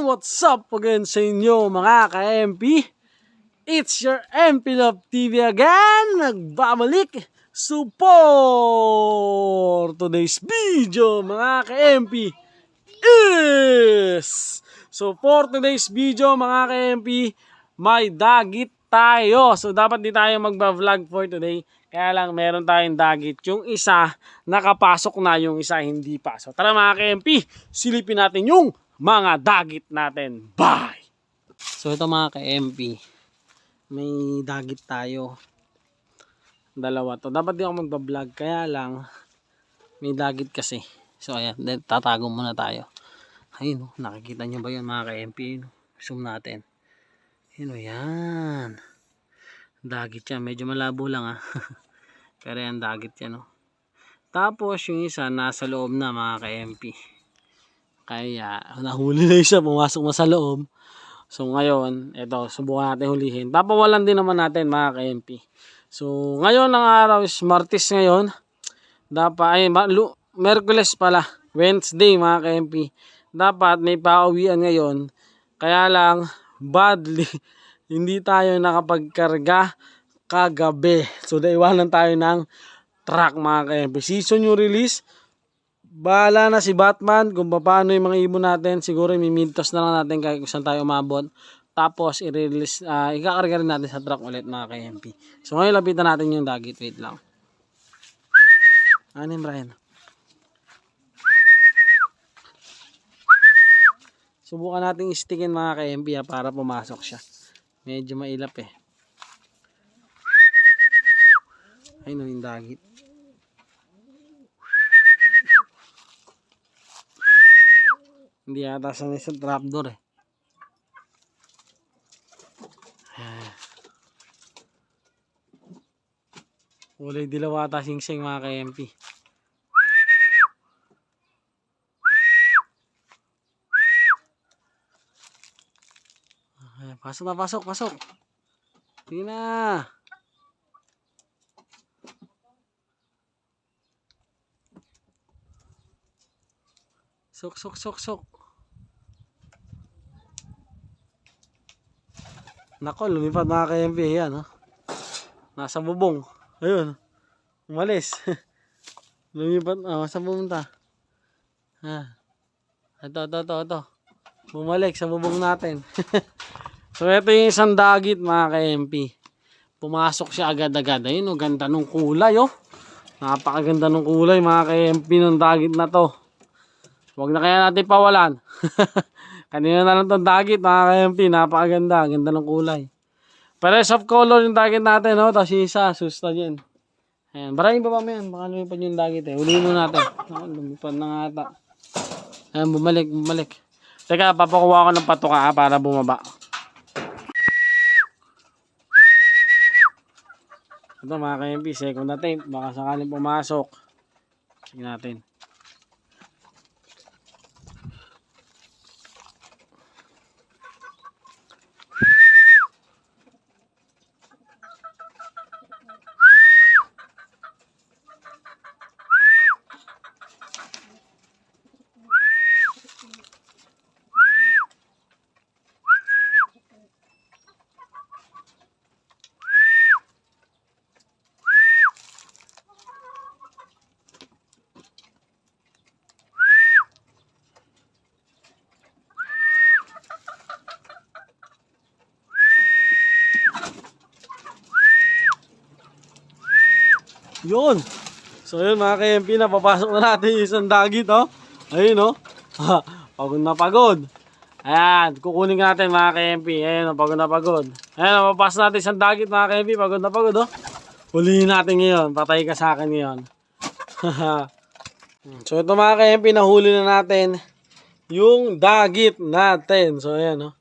what's up again sa inyo mga ka-MP? It's your MP Love TV again! Nagbabalik support today's video mga ka-MP is... So for today's video mga ka-MP, may dagit tayo. So dapat di tayo magba-vlog for today. Kaya lang meron tayong dagit. Yung isa nakapasok na, yung isa hindi pa. So tara mga ka-MP, silipin natin yung mga dagit natin. Bye! So ito mga ka-MP, may dagit tayo. Dalawa to. Dapat di ako magba-vlog, kaya lang may dagit kasi. So ayan, tatago muna tayo. Ayun, nakikita nyo ba yun mga ka-MP? Zoom natin. Ayun, yan. Dagit yan. Medyo malabo lang pero yan, dagit yan. Tapos yung isa nasa loob na mga ka-MP. Kaya nahuli na isa, pumasok na sa loob. So ngayon, ito, subukan natin hulihin. Papawalan din naman natin mga ka-MP. So ngayon ang araw is Martes ngayon. Dapat, Merkules pala. Wednesday mga ka-MP. Dapat may pauwian ngayon. Kaya lang, badly, hindi tayo nakapagkarga kagabi. So naiwanan tayo ng truck mga ka-MP. Season yung release. Bahala na si Batman kung paano yung mga ibon natin. Siguro mimidtos na lang natin kahit kung saan tayo umabot. Tapos i-release, ikakarga rin natin sa truck ulit mga ka-MP. So ngayon lapitan natin yung dagit. Wait lang. Ano yung Brian? Subukan natin i-stickin mga ka-MP para pumasok siya. Medyo mailap Ayun yung dagit. Hindi yata sanay sa trapdoor Ulay dilaw ata sing-sing mga ka-MP. Pasok na, pasok. Hindi na. Sok. Nako, lumipad mga ka-MP yan. Nasa bubong. Ayun. Umalis. Lumipad. Saan pumunta? Ito. Bumalik sa bubong natin. So ito yung isang dagit mga ka-MP. Pumasok siya agad-agad. Ayun, ganda nung kulay Napakaganda nung kulay mga ka-MP ng dagit na to. Huwag na kaya natin pawalan. Kanina na lang itong dagit mga ka-MP. Napakaganda. Ganda ng kulay. Pares of color yung dagit natin. Tapos isa, susta dyan. Ayan. Maraming pa yan. Baka lumipad yung dagit Ulihin mo natin. Lumipad na nga ata. Ayan, bumalik. Teka, papakuha ko ng patuka para bumaba. Ito mga ka-MP. Second attempt. Baka sakaling pumasok. Sige natin. Yun. So yun mga ka-MP, napapasok na natin yung isang dagit Ayun pagod na pagod. Ayan, kukunin natin mga ka-MP. Ayun pagod na pagod. Ayan, napapasok natin isang dagit mga ka-MP. Pagod na pagod Hulihin natin ngayon. Patay ka sa akin ngayon. So ito mga ka-MP, nahuli na natin yung dagit natin. So ayan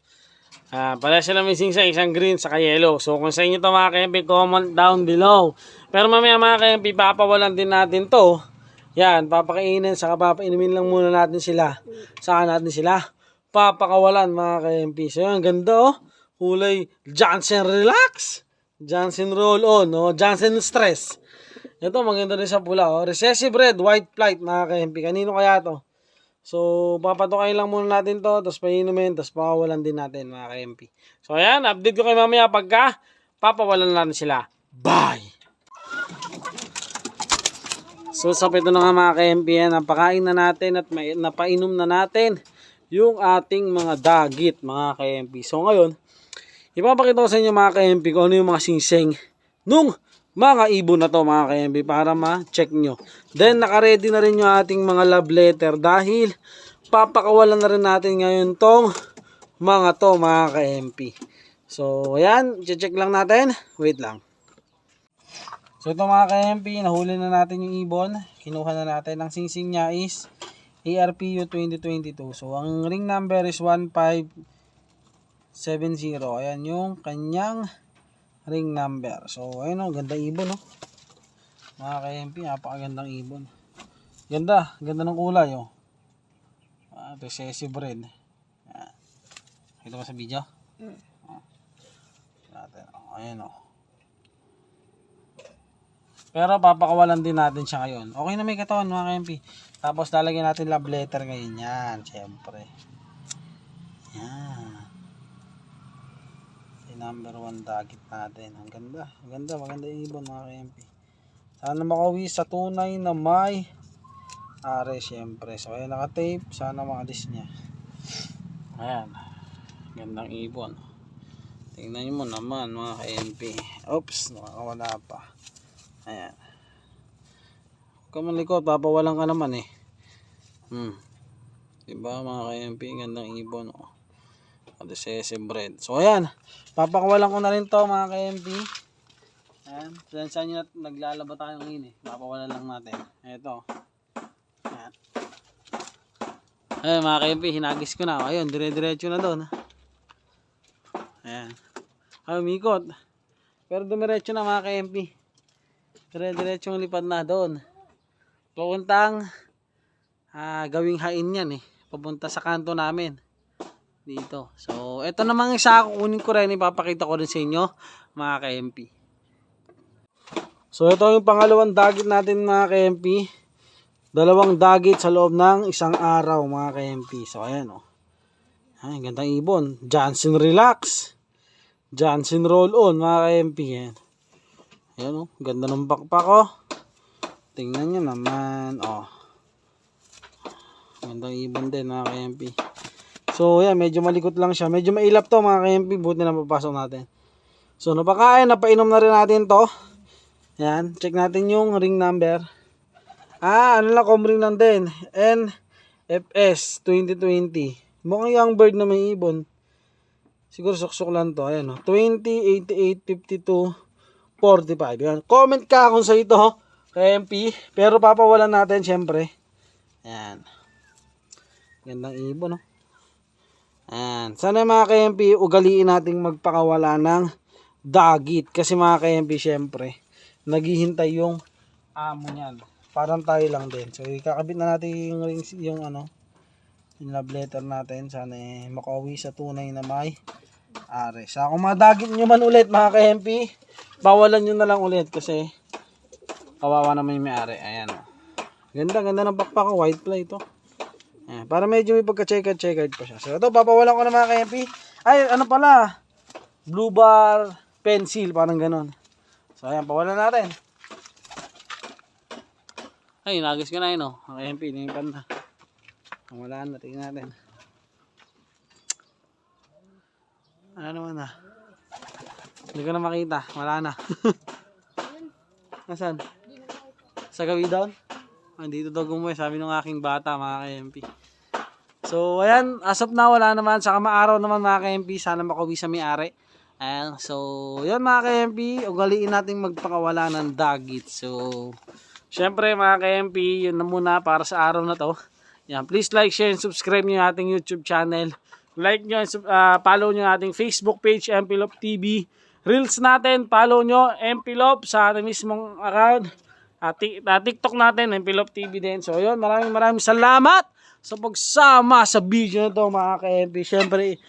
pala sila may singsang, isang green sa yellow. So kung sa inyo ito mga ka-MP, comment down below. Pero mamaya mga ka-MP, papawalan din natin to. Yan, papakainin, saka papainumin lang muna natin sila. Saka natin sila papakawalan mga ka-MP. So yan, ganda kulay Johnson Relax, Johnson Roll On, Johnson Stress. Ito maganda rin sa pula Recessive Red, White Flight mga ka-MP. Kanino kaya to? So, papatukayin lang muna natin to, tapos painumin, tapos pakawalan din natin mga ka-MP. So, ayan, update ko kayo mamaya pagka papawalan natin sila. Bye! So, sa ito na nga mga ka-MP, napakain na natin at napainom na natin yung ating mga dagit mga ka-MP. So, ngayon, ipapakita ko sa inyo mga ka-MP kung ano yung mga singsing nung mga ibon na to mga ka-MP para ma-check nyo. Then naka-ready na rin yung ating mga love letter dahil papakawalan na rin natin ngayon tong mga to mga ka-MP. So ayan, check lang natin. Wait lang. So ito mga ka-MP, nahuli na natin yung ibon. Kinuha na natin. Ang singsing niya is ARPU 2022. So ang ring number is 1570. Ayan yung kanyang ring number. So, ayun o, gandang ibon o. Mga ka-MP, napakagandang ibon. Ganda ng kulay o. Recessive red. Kita ba sa video? Ayan o. Pero papakawalan din natin siya ngayon. Okay na may katawan mga ka-MP. Tapos lalagyan natin love letter ngayon. Yan, syempre. Yan. Number 1 dagit natin. Ang ganda, maganda yung ibon mga ka-MP. Sana makauwi sa tunay na may are syempre. So ayan naka-tape, sana makalis niya. Ayan. Gandang ibon. Tingnan niyo mo naman mga ka-MP. Oops, nakakawala pa. Ayan. Huwag ka malikot, papawalan ka naman eh. Diba mga ka-MP, gandang ibon oh. Recessive bread. So ayan, papakawalan ko na rin to mga ka-MP. Ayan, saan nyo naglalaba tayo ngayon eh. Papawalan lang natin. Ito. Ayan. Ayan mga ka-MP, hinagis ko na. Ayun, dire-diretso na doon. Ayan. Ay, umikot. Pero dumiretso na mga ka-MP. Dire-diretso ang lipad na doon. Papuntang gawing hain yan eh. Papunta sa kanto namin. Dito. So, ito namang isa kukunin ko rin. Ipapakita ko rin sa inyo, mga ka-MP. So, ito yung pangalawang dagit natin, mga ka-MP. Dalawang dagit sa loob ng isang araw, mga ka-MP. So, ayan, oh. Ay, gandang ibon. Johnson Relax. Johnson Roll On, mga ka-MP. Ayan. Ayan, oh. Ganda ng bakpak, oh. Tingnan nyo naman, oh. Gandang ibon din, mga ka-MP. So, yan, medyo malikot lang siya. Medyo mailap to, mga ka-MP. Buti na papasok natin. So, napakain. Napainom na rin natin to. Yan. Check natin yung ring number. Ano lang, ring lang din. NFS 2020. Mukhang young bird na may ibon. Siguro suksok lang to. Ayan, 20, 88, 52, 45. Yan. Comment ka kung sa ito, ka-MP. Pero papawalan natin, syempre. Yan. Gandang ibon, no? Ayan. Sana mga ka-MP, ugaliin nating magpakawala ng dagit. Kasi mga ka-MP, syempre, naghihintay yung amo niyan. Parang tayo lang din. So, ikakabit na natin yung love letter natin. Sana makauwi sa tunay na may are. Sa kung madagit nyo man ulit mga ka-MP, bawalan nyo na lang ulit kasi kawawa naman yung may are. Ayan o. Ganda ng bakpak ko. White fly ito. Ayan, para medyo may pagka-checkered pa siya. So ito, papawalan ko na mga ka-MP. Ay, ano pala? Blue bar pencil. Parang ganon. So ayan, pawalan natin. Ay, nagis ko na yun o. Mga ka-MP, nilipan na. Pawalaan na, tingnan natin. Ano naman na? Hindi ko na makita. Wala na. Nasaan? Sa gawi down? Andito daw gumuwi, sabi ng aking bata, mga ka-MP. So, ayan, as of now, wala naman. Saka maaraw naman, mga ka-MP. Sana makauwi sa may-ari. Ayan, so, yan mga ka-MP. Ugaliin natin magpakawala ng dagit. So, syempre, mga ka-MP, yun na muna para sa araw na to. Yan, please like, share, and subscribe nyo yung ating YouTube channel. Like nyo, follow nyo yung ating Facebook page, MP Lop TV. Reels natin, follow nyo, MP Lop sa ating mismong account. TikTok natin, MP Lop TV din. So, yun, maraming salamat sa pagsama sa video na to, mga ka-MP. Siyempre,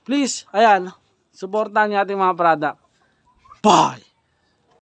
please, ayan, supportan nyo ating mga product. Bye!